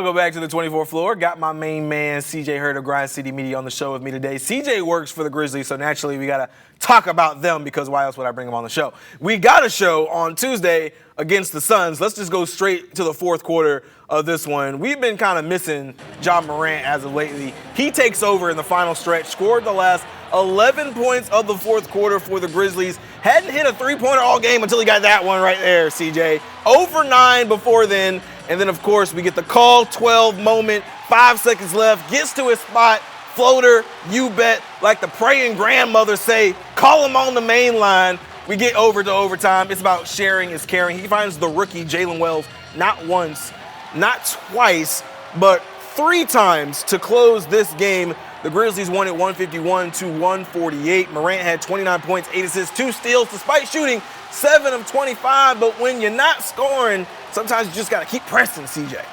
Go back to the 24th floor. Got my main man, CJ Hurd of Grind City Media, on the show with me today. CJ works for the Grizzlies, so naturally we got to talk about them because why else would I bring him on the show? We got a show on Tuesday against the Suns. Let's just go straight to the fourth quarter of this one. We've been kind of missing Ja Morant as of lately. He takes over in the final stretch, scored the last 11 points of the fourth quarter for the Grizzlies. Hadn't hit a three-pointer all game until he got that one right there, CJ. Over 9 before then. And then, of course, we get the call 12 moment, 5 seconds left, gets to his spot, floater, you bet, like the praying grandmother say, call him on the main line. We get over to overtime. It's about sharing is caring. He finds the rookie, Jalen Wells, not once, not twice, but 3 times to close this game. The Grizzlies won it 151 to 148. Morant had 29 points, 8 assists, 2 steals, despite shooting 7 of 25. But when you're not scoring, sometimes you just got to keep pressing, CJ.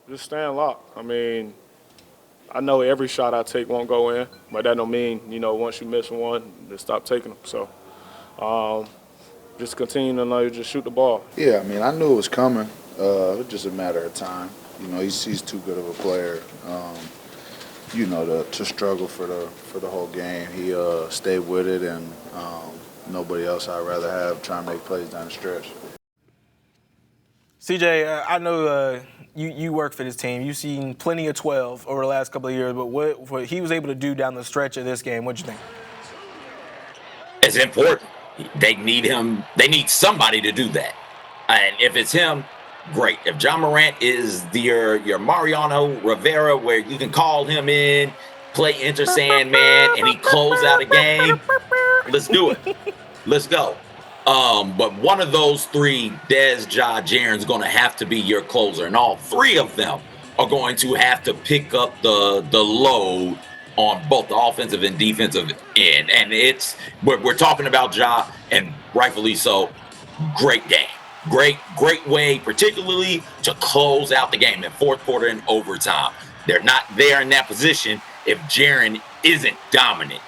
Just staying locked. I mean, I know every shot I take won't go in, but that don't mean, once you miss one, just stop taking them. So just continue to just shoot the ball. Yeah, I mean, I knew it was coming. It was just a matter of time. He's too good of a player, to struggle for the whole game. He stayed with it, and nobody else I'd rather have trying to make plays down the stretch. CJ, I know you work for this team. You've seen plenty of 12 over the last couple of years, but what he was able to do down the stretch of this game, what'd you think? It's important. They need him. They need somebody to do that. And if it's him, great. If Ja Morant is your Mariano Rivera, where you can call him in, play Enter Sandman, and he close out a game, let's do it. Let's go. But one of those 3, Dez, Ja, Jaren's going to have to be your closer, and all 3 of them are going to have to pick up the load on both the offensive and defensive end. And we're talking about Ja, and rightfully so. Great game. Great way, particularly to close out the game in fourth quarter and overtime. They're not there in that position if Jaren isn't dominant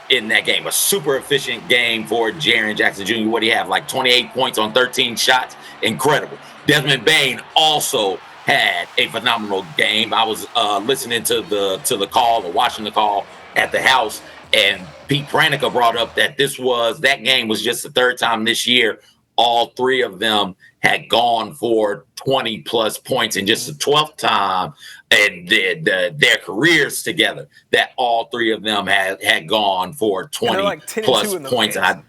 in that game. A super efficient game for Jaren Jackson Jr. What do you have? Like 28 points on 13 shots. Incredible. Desmond Bane also had a phenomenal game. I was listening to the call or watching the call at the house, and Pete Pranica brought up that that game was just the 3rd time this year all 3 of them had gone for 20-plus points, and just the 12th time in their careers together that all 3 of them had gone for 20-plus points. And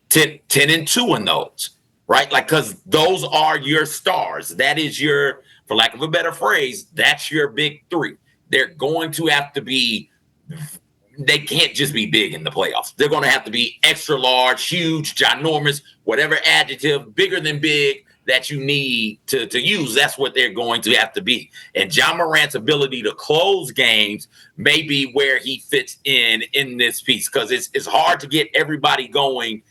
10-2 in those, right? Like, because those are your stars. That is your, for lack of a better phrase, that's your big 3. They're going to have to be. They can't just be big in the playoffs. They're going to have to be extra large, huge, ginormous, whatever adjective, bigger than big that you need to use. That's what they're going to have to be. And Ja Morant's ability to close games may be where he fits in this piece, because it's hard to get everybody going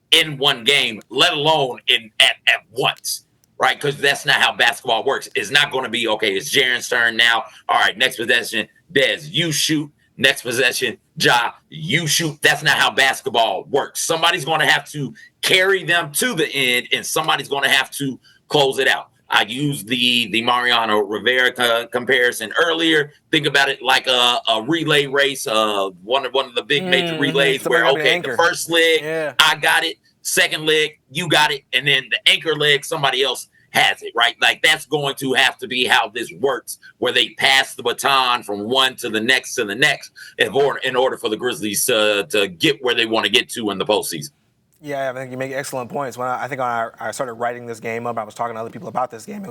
in one game, let alone at once, right? Because that's not how basketball works. It's not going to be, okay, it's Jaren's turn now. All right, next possession, Dez, you shoot. Next possession, Ja, you shoot. That's not how basketball works. Somebody's going to have to carry them to the end, and somebody's going to have to close it out. I used the Mariano Rivera comparison earlier. Think about it like a relay race, one of the big major relays where, okay, the first leg, I got it. Second leg, you got it. And then the anchor leg, somebody else has it, right? Like, that's going to have to be how this works, where they pass the baton from one to the next in order for the Grizzlies to get where they want to get to in the postseason. Yeah, I think you make excellent points. When I started writing this game up, I was talking to other people about this game.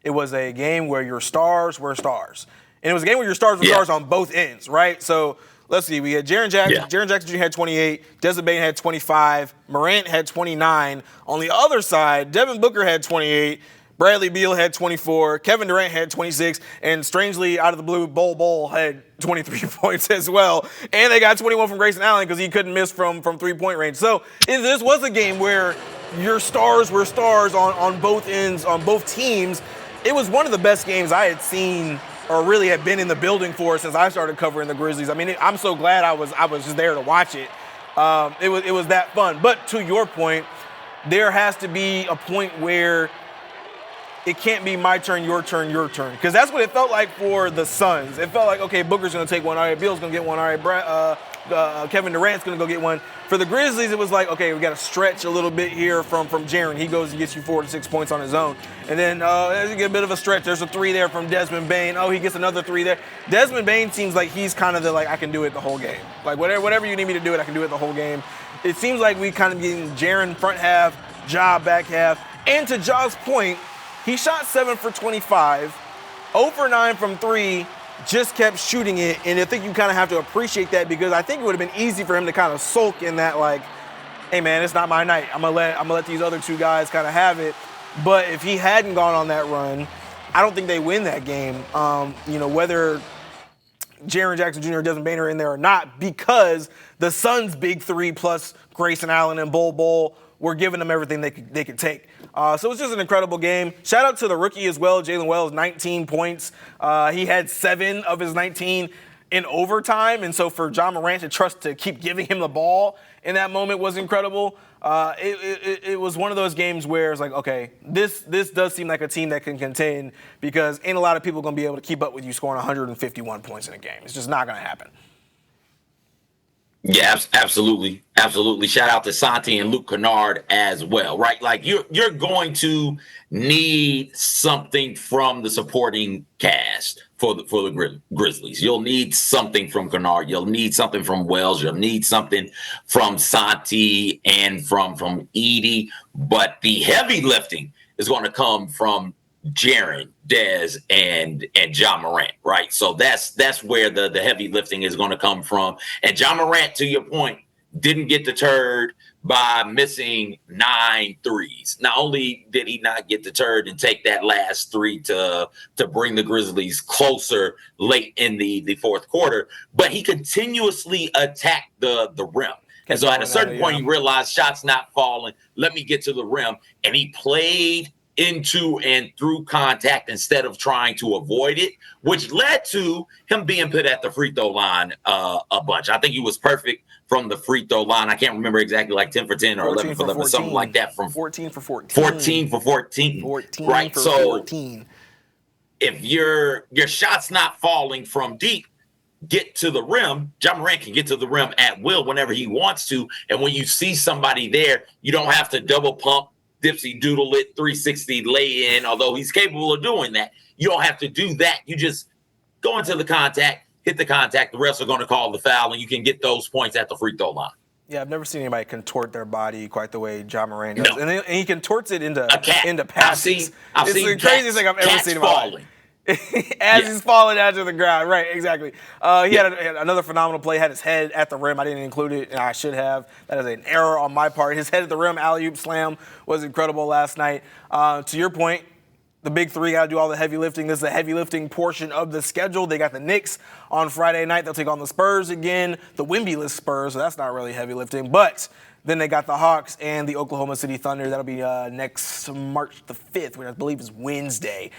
It was a game where your stars were stars. And it was a game where your stars were stars on both ends, right? So let's see. We had Jaren Jackson. Yeah. Jaren Jackson Jr. had 28. Desmond Bane had 25. Morant had 29. On the other side, Devin Booker had 28. Bradley Beal had 24. Kevin Durant had 26. And strangely, out of the blue, Bol had 23 points as well. And they got 21 from Grayson Allen because he couldn't miss from three-point range. So this was a game where your stars were stars on both ends, on both teams. It was one of the best games I had seen or really had been in the building for since I started covering the Grizzlies. I mean, I'm so glad I was just there to watch it. It was that fun. But to your point, there has to be a point where it can't be my turn, your turn, your turn. Because that's what it felt like for the Suns. It felt like, okay, Booker's going to take one. All right, Beal's going to get one. All right, Kevin Durant's going to go get one. For the Grizzlies, it was like, okay, we got to stretch a little bit here from Jaren. He goes and gets you 4 to 6 points on his own. And then as you get a bit of a stretch, there's a 3 there from Desmond Bane. Oh, he gets another 3 there. Desmond Bane seems like he's kind of I can do it the whole game. Like, whatever you need me to do it, I can do it the whole game. It seems like we kind of getting Jaren front half, Ja back half. And to Ja's point, he shot 7 for 25, 0 for 9 from 3, just kept shooting it. And I think you kind of have to appreciate that because I think it would have been easy for him to kind of sulk in that, like, hey, man, it's not my night. I'm gonna let these other 2 guys kind of have it. But if he hadn't gone on that run, I don't think they win that game. Whether Jaren Jackson Jr. or Desmond Bane are in there or not, because the Suns' big 3 plus Grayson Allen and Bol were giving them everything they could take. So it was just an incredible game. Shout out to the rookie as well, Jalen Wells, 19 points. He had 7 of his 19 in overtime, and so for Ja Morant to keep giving him the ball in that moment was incredible. It was one of those games where it's like, okay, this does seem like a team that can contend because ain't a lot of people going to be able to keep up with you scoring 151 points in a game. It's just not going to happen. Yeah, absolutely. Absolutely. Shout out to Santi and Luke Kennard as well, right? Like you're going to need something from the supporting cast for the Grizzlies. You'll need something from Kennard. You'll need something from Wells. You'll need something from Santi and from Edie. But the heavy lifting is going to come from Jaren, Dez, and Ja Morant, right? So that's where the heavy lifting is going to come from. And Ja Morant, to your point, didn't get deterred by missing 9 threes. Not only did he not get deterred and take that last 3 to bring the Grizzlies closer late in the fourth quarter, but he continuously attacked the rim. And so at a certain point, he realized shots not falling. Let me get to the rim. And he played into and through contact instead of trying to avoid it, which led to him being put at the free throw line a bunch. I think he was perfect from the free throw line. I can't remember exactly, like 10 for 10 or 11 for 11, something like that. From 14 for 14. 14 for 14. 14 right. for So 14. If your shot's not falling from deep, get to the rim. Ja Morant can get to the rim at will whenever he wants to. And when you see somebody there, you don't have to double pump, dipsy doodle it, 360 lay in, although he's capable of doing that. You don't have to do that. You just go into the contact, hit the contact. The refs are going to call the foul, and you can get those points at the free throw line. Yeah, I've never seen anybody contort their body quite the way Ja Morant does. No. And he contorts it into I've passes. seen It's the craziest thing I've ever seen in my falling. life. He's falling down to the ground. Right, exactly. He had another phenomenal play, had his head at the rim. I didn't include it, and I should have. That is an error on my part. His head at the rim, alley-oop slam, was incredible last night. To your point, the big 3 got to do all the heavy lifting. This is the heavy lifting portion of the schedule. They got the Knicks on Friday night. They'll take on the Spurs again, the Wemby-less Spurs, so that's not really heavy lifting. But then they got the Hawks and the Oklahoma City Thunder. That'll be next March the 5th, which I believe is Wednesday.